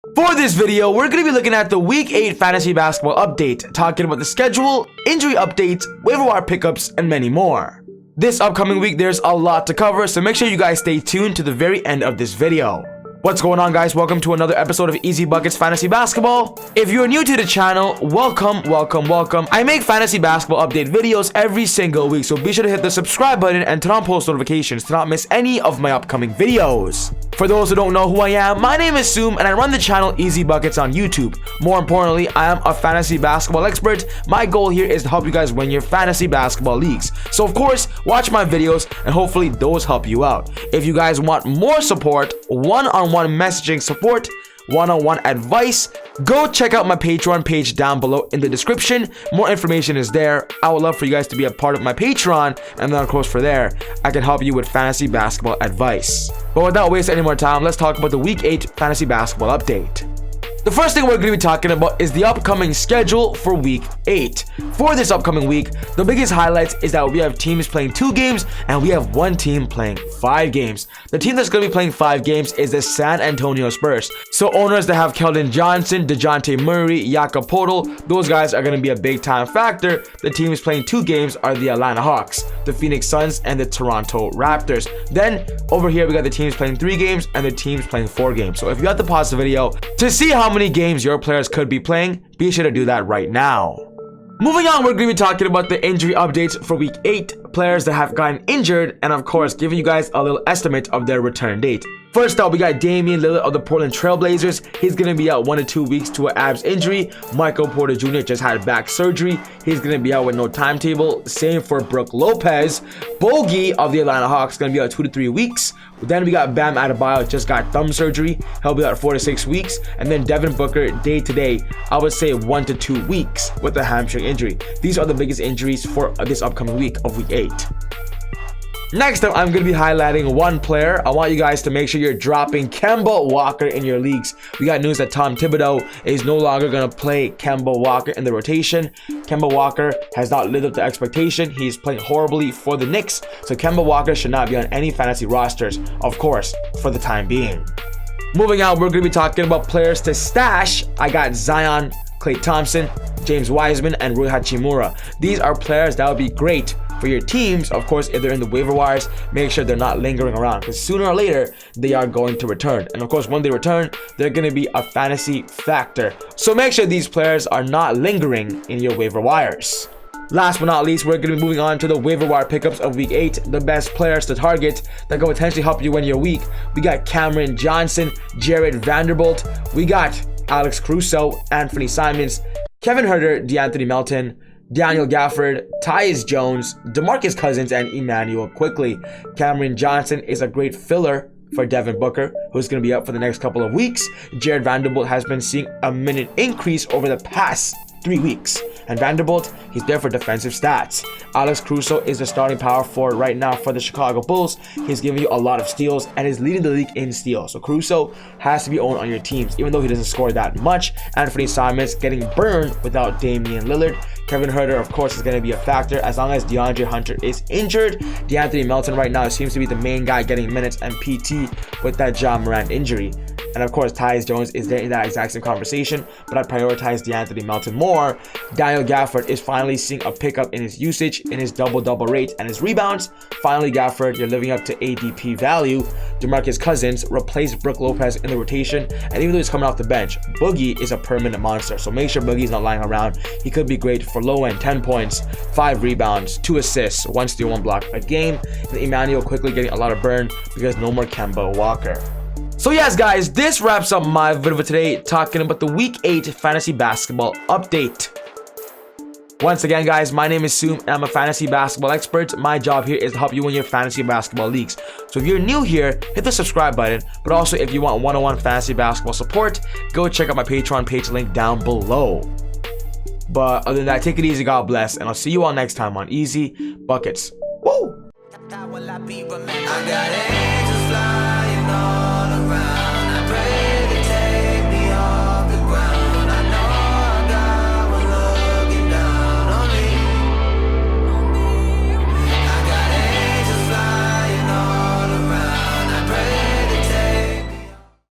For this video, we're going to be looking at the Week 8 Fantasy Basketball Update, talking about the schedule, injury updates, waiver wire pickups, and many more. This upcoming week, there's a lot to cover, so make sure you guys stay tuned to the very end of this video. What's going on, guys? Welcome to another episode of ezBUCKETZ Fantasy Basketball. If you're new to the channel, welcome. I make fantasy basketball update videos every single week, so be sure to hit the subscribe button and turn on post notifications to not miss any of my upcoming videos. For those who don't know who I am, my name is Soom and I run the channel ezBUCKETZ on YouTube. More importantly, I am a fantasy basketball expert. My goal here is to help you guys win your fantasy basketball leagues. So of course, watch my videos and hopefully those help you out. If you guys want more support, one-on-one messaging support, one-on-one advice, go check out my Patreon page down below in the description. More information is there. I would love for you guys to be a part of my Patreon, and then of course for there I can help you with fantasy basketball advice. But without wasting any more time, let's talk about the Week 8 Fantasy Basketball Update. The first thing we're going to be talking about is the upcoming schedule for Week 8. For this upcoming week, the biggest highlights is that we have teams playing 2 games and we have one team playing 5 games. The team that's going to be playing 5 games is the San Antonio Spurs. So owners that have Keldon Johnson, DeJounte Murray, Jakob Poeltl, those guys are going to be a big time factor. The teams playing 2 games are the Atlanta Hawks, the Phoenix Suns, and the Toronto Raptors. Then over here we got the teams playing 3 games and the teams playing 4 games. So if you have to pause the video to see how many games your players could be playing, be sure to do that right now. Moving on, we're going to be talking about the injury updates for Week 8, players that have gotten injured, and of course giving you guys a little estimate of their return date. First up, we got Damian Lillard of the Portland Trail Blazers. He's going to be out 1 to 2 weeks to an abs injury. Michael Porter Jr. just had back surgery. He's going to be out with no timetable. Same for Brook Lopez. Bogey of the Atlanta Hawks going to be out 2 to 3 weeks. Then we got Bam Adebayo, just got thumb surgery. He'll be out 4 to 6 weeks. And then Devin Booker, day to day, I would say 1 to 2 weeks with a hamstring injury. These are the biggest injuries for this upcoming week of Week 8. Next up, I'm going to be highlighting one player. I want you guys to make sure you're dropping Kemba Walker in your leagues. We got news that Tom Thibodeau is no longer going to play Kemba Walker in the rotation. Kemba Walker has not lived up to expectation. He's playing horribly for the Knicks. So Kemba Walker should not be on any fantasy rosters, of course, for the time being. Moving on, we're going to be talking about players to stash. I got Zion, Klay Thompson, James Wiseman, and Rui Hachimura. These are players that would be great for your teams. Of course, if they're in the waiver wires, make sure they're not lingering around, because sooner or later they are going to return. And of course, when they return, they're going to be a fantasy factor. So make sure these players are not lingering in your waiver wires. Last but not least, we're going to be moving on to the waiver wire pickups of Week 8. The best players to target that can potentially help you win your week. We got Cameron Johnson, Jared Vanderbilt. We got Alex Caruso, Anthony Simons, Kevin Huerter, DeAnthony Melton, Daniel Gafford, Tyus Jones, DeMarcus Cousins, and Emmanuel Quickley. Cameron Johnson is a great filler for Devin Booker, who's going to be out for the next couple of weeks. Jared Vanderbilt has been seeing a minute increase over the past 3 weeks. And Vanderbilt, he's there for defensive stats. Alex Caruso is the starting power forward right now for the Chicago Bulls. He's giving you a lot of steals and is leading the league in steals. So Caruso has to be owned on your teams, even though he doesn't score that much. Anthony Simons getting burned without Damian Lillard. Kevin Huerter, of course, is going to be a factor as long as DeAndre Hunter is injured. DeAnthony Melton right now seems to be the main guy getting minutes and PT with that Ja Morant injury. And of course, Tyus Jones is there in that exact same conversation, but I prioritize DeAnthony Melton more. Daniel Gafford is finally seeing a pickup in his usage, in his double-double rate, and his rebounds. Finally, Gafford, you're living up to ADP value. DeMarcus Cousins replaced Brook Lopez in the rotation, and even though he's coming off the bench, Boogie is a permanent monster, so make sure Boogie's not lying around. He could be great for low-end 10 points, 5 rebounds, 2 assists, 1 steal, 1 block a game. And Emmanuel quickly getting a lot of burn because no more Kemba Walker. So yes, guys, this wraps up my video for today, talking about the Week 8 Fantasy Basketball Update. Once again, guys, my name is Soom, and I'm a fantasy basketball expert. My job here is to help you win your fantasy basketball leagues. So if you're new here, hit the subscribe button. But also, if you want one-on-one fantasy basketball support, go check out my Patreon page link down below. But other than that, take it easy, God bless, and I'll see you all next time on ezBUCKETZ. Woo!